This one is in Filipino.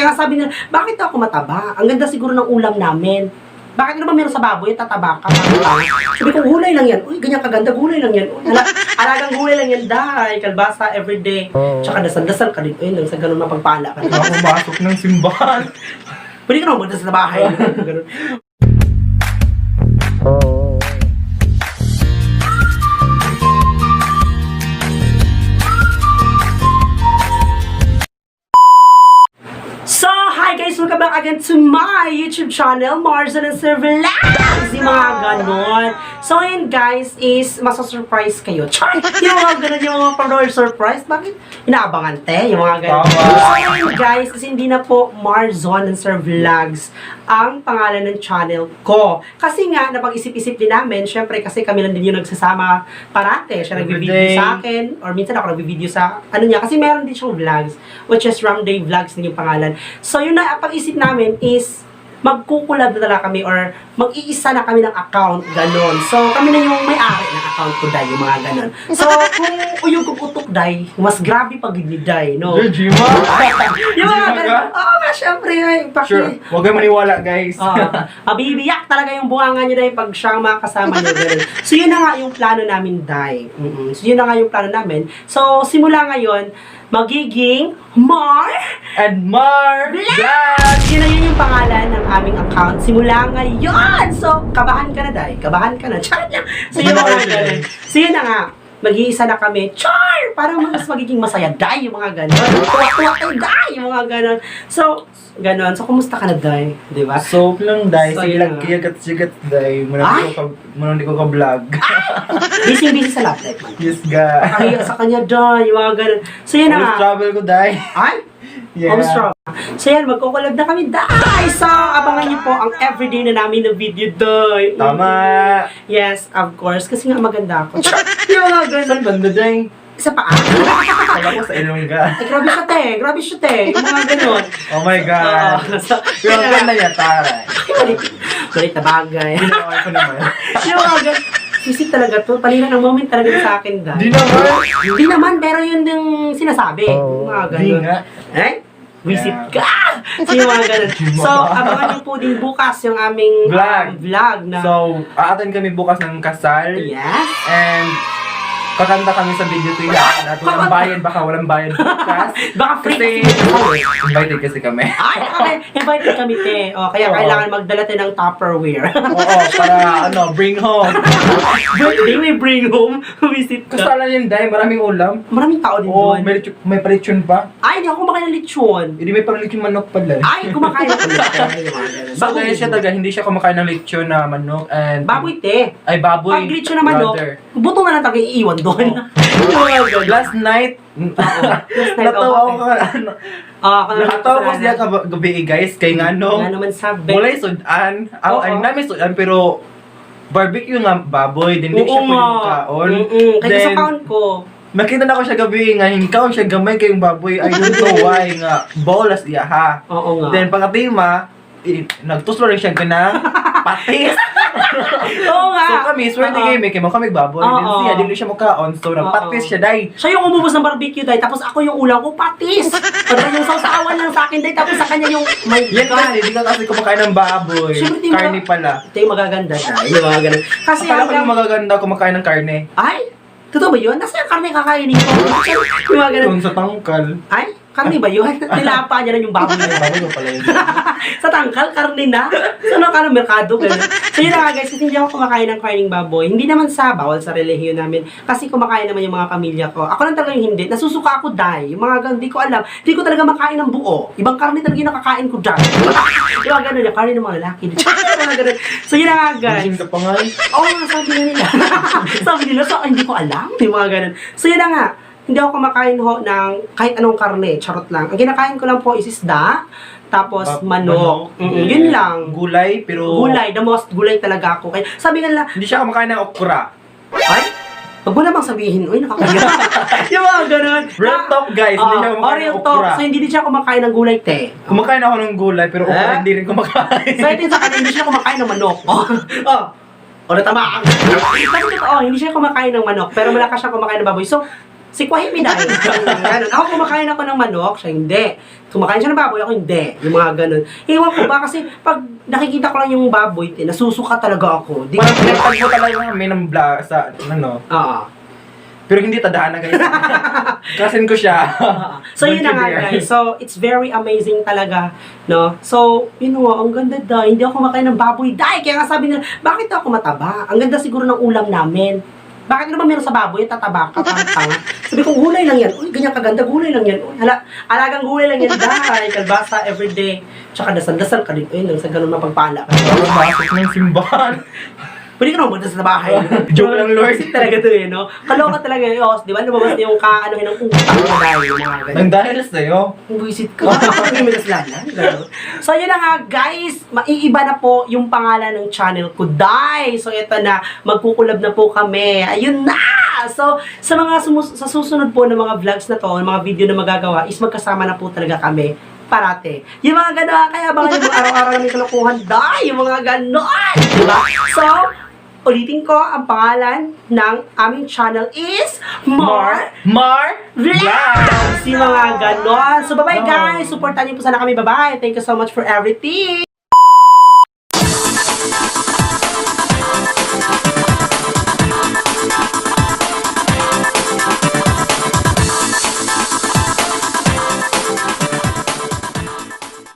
Kaya nga sabi nila, bakit ako mataba? Ang ganda siguro ng ulam namin. Bakit naman meron sa baboy, tataba ka? Sabi ko, gulay lang yan. Uy, ganyan kaganda, gulay lang yan. Uy, alagang gulay lang yan, dahay. Kalbasa, everyday. Tsaka dasal-dasal ka din. Uy, nang sa ganun mapagpala ka. Ako pumasok ng simbahan. Pwede ka naman magdasal sa bahay. Ganun. So, hi guys! Welcome back again to my YouTube channel, Marzan and Sir Vlogs! Yung mga ganon. So, yun guys, is masasurprise kayo. Char! Yung mga ganon, yung mga panood surprise. Bakit? Inaabangan te, yung mga ganon. So, yun guys, kasi hindi na po Marzan and Sir Vlogs ang pangalan ng channel ko. Kasi nga, napag-isip-isip din namin, syempre kasi kami lang din yung nagsasama parate. Siya nag-video sa akin, or minsan ako nag-video sa, ano niya, kasi meron din siyang vlogs, which is Ramday Vlogs din yung pangalan. So, yun na, pag-isip namin is, magkukulab na talaga kami or mag-iisa na kami ng account, ganon. So, kami na yung may-ari ng account ko, Day, yung mga ganon. So, kung uyog ko utok, Day, mas grabe pag ni Day, no? Jima? Yung mga ganon. Oo, syempre, ay, Sure, huwag kayo maniwala, guys. Mabibiyak talaga yung bunganga nyo, Day, pag siya makasama nyo, ganon. So, yun na nga yung plano namin, Day. So, yun na nga yung plano namin. So, simula ngayon, magiging Mar And Mar Vlog! Yun na yun yung pangalan ng aming account. Simula ngayon! So, kabahan ka na, Day. Kabahan ka na. Char lang. So, yun na nga. Mag-iisa na kami. Char! Parang mas magiging masaya, Day, yung mga ganon. Tuwa-tuwa kayo, Day, yung mga ganon. So, ganon. So, kumusta ka na, Day? Diba? Soap lang, Day. So, Sige yun lang, na. kiyagat-sigat, Day. Muna hindi ko ka-vlog. Busy-busy sa laptrip, man. Yes, guys. Kaya sa kanya, Day, yung mga ganon. So, yun na nga. Always travel ko, Day. Ay! Yeah. Almost strong. So yan, magkukulab na kami, Day! So, abangan niyo po ang everyday na namin na video, Day. Tama! Yes, of course. Kasi nga maganda ako. Yung mga ganun. Saan banda, Day? Sa paa. Kala ko sa Ilongga. Ay, grabe siya, te. Grabe siya, te. Yung mga ganun. Oh my God. So, Pero ang ganda niya, taray. Malit na bagay. Ginawa ko naman. Yung mga ganun. Sisi talaga to. Palina ng moment talaga sa akin, Day. Di naman. Hindi naman, pero yun yung sinasabi. Yung mga ganun. Di nga. Eh? Visit ka! So, yung mga ganun. So, abangan niyo po din bukas yung aming vlog na... So, aaten kami bukas ng kasal. Yes! And kakanta kami sa video to yan. At walang bayad, baka walang bayad bukas. Baka free Kasi invited kasi kami. Ay, okay. Invited kami, te. O, kaya kailangan magdala tayo ng Tupperware. Oo, para bring home. Birthday, we bring home. Visit ka. Kasalan yun, Day. Maraming ulam. Maraming tao din Oo, doon. may paritsyon pa. Ay, hindi ako kumakain ng lechon. Hindi may paritsyon manok pala. Ay, kumakain ako ng lechon. So, kaya siya talaga, hindi siya kumakain ng lechon na manok and... Baboy, te. Ay, baboy. Pag lechon na manok, brother. buto na lang tayo iiwan doon. Last night, natawa ko natawa ko siya gabi, guys, kay nga no, nga naman sabi. mulay sudan, ay namin sudan, pero barbecue nga baboy, din siya pwedeng kaon. Kaya sa kaon ko. Nakita na ko siya gabi nga, hingkaon siya gamay kayong baboy, I don't know why nga, bolas iya ha. Oo nga. Then pagkatima, nagtuslo rin siya ganang patis. Oo nga. So kami, swerte kami, kaya kami baboy. Then siya, di siya makaon, so nagpatis siya, Day. Siya yung umubos ng barbecue, Day, tapos ako yung ulam ko, patis. Parang yung sausawan lang sa akin, Day, tapos sa kanya yung may Yan kasi, di ka kasi kumakain ng baboy. Siyempre, di Karne pala. Ito yung magaganda, Day. Yung mga ganun. Kasi Akala ko yung magaganda kumakain ng karne. Ay! Totoo ba yun? Nasa yung karne kakainin ko? Yung mga ganun. Doon sa tangkal. Ay! Karne ba yun? Nilapa niya lang yung baboy na yun. Baboy ko pala yun. Sa tangkal, karne na. So, ano ka ng merkado? Ganun. So, yun na nga guys, kasi hindi ako kumakain ng karning baboy. Hindi naman sa bawal sa relihiyon namin. Kasi kumakain naman yung mga pamilya ko. Ako lang talaga yung hindi. Nasusuka ako, Day. Yung mga ganun, di ko alam. Di ko talaga makain ng buo. Ibang karne talaga yung nakakain ko, Day. Yung mga ganun, yung karne ng mga lalaki. Mga ganun. So, yun na nga guys. Gising ka pa nga eh. Oo nga, sabi nila. Sabi nila, so hindi ko alam. Yung mga ganun. So, yun na nga. Hindi ako kumakain ho ng kahit anong karne. Charot lang. Ang kinakain ko lang po is isda. Tapos manok. Yun lang. Gulay, pero... Gulay. The most gulay talaga ako. Kaya, sabi nga nila, Hindi siya kumakain ng okra. ay, wag mo namang sabihin, uy, nakakaya. Yung mga ganun. Real talk, guys. Hindi siya kumakain real ng talk. okra. So, hindi din siya kumakain ng gulay, te. Kumakain ako ng gulay, pero okra hindi rin kumakain. So, ito yung sa kanya, hindi siya kumakain ng manok. O, natama ka. Kasi totoo, hindi siya kumakain ng manok, pero malakas siya kumakain ng baboy. So, Si Kwahimi dahil. Ganun. Ako kumakain ako ng manok, siya hindi. Kumakain siya ng baboy, ako hindi. Yung mga ganun. Iwan ko ba kasi pag nakikita ko lang yung baboy, nasusuka talaga ako. Di Parang pinagtag mo talaga kami ng vlog sa, ano. Oo. Pero hindi tadhana guys. Kasin ko siya. So yun na nga guys. So it's very amazing talaga, no? So, you know, ang ganda dahil hindi ako kumakain ng baboy dahil. Kaya nga sabi nila, bakit ako mataba? Ang ganda siguro ng ulam namin. Bakit naman meron sa baboy, tataba ka, tanga. Sabi ko, gulay lang yan. Uy, ganyan kaganda, gulay lang yan. Uy, alagang gulay lang yan dahil. Kalbasa everyday. Tsaka dasal-dasal ka din. Uy, nang sa ganun mapagpala ka. Bakit ng simbahan? Pwede ka naman magdasal sa bahay. Joke lang, Lord. Kasi talaga to eh, no? Kaloka talaga yun, di ba? Lumabas na yung kaanuhin ng utang na dahil yung mga ganyan. Nang dahil sa'yo. Ang buisit ko. Hindi may kaslanan. So, yun na nga, guys. Maiiba na po yung pangalan ng channel ko, Day. So, ito na. Magkukulab na po kami. Ayun na! So, sa mga sa susunod po ng mga vlogs na to, mga video na magagawa, is magkasama na po talaga kami. Parate. Yung mga gano'n, kaya baka yung araw-araw namin kalokohan, Day! Yung mga gano'n! Diba? So, ulitin ko, ang pangalan ng aming channel is Mar Vlogs! Si mga ganon. So, bye-bye guys. Supportan niyo po sana kami. Bye-bye. Thank you so much for everything.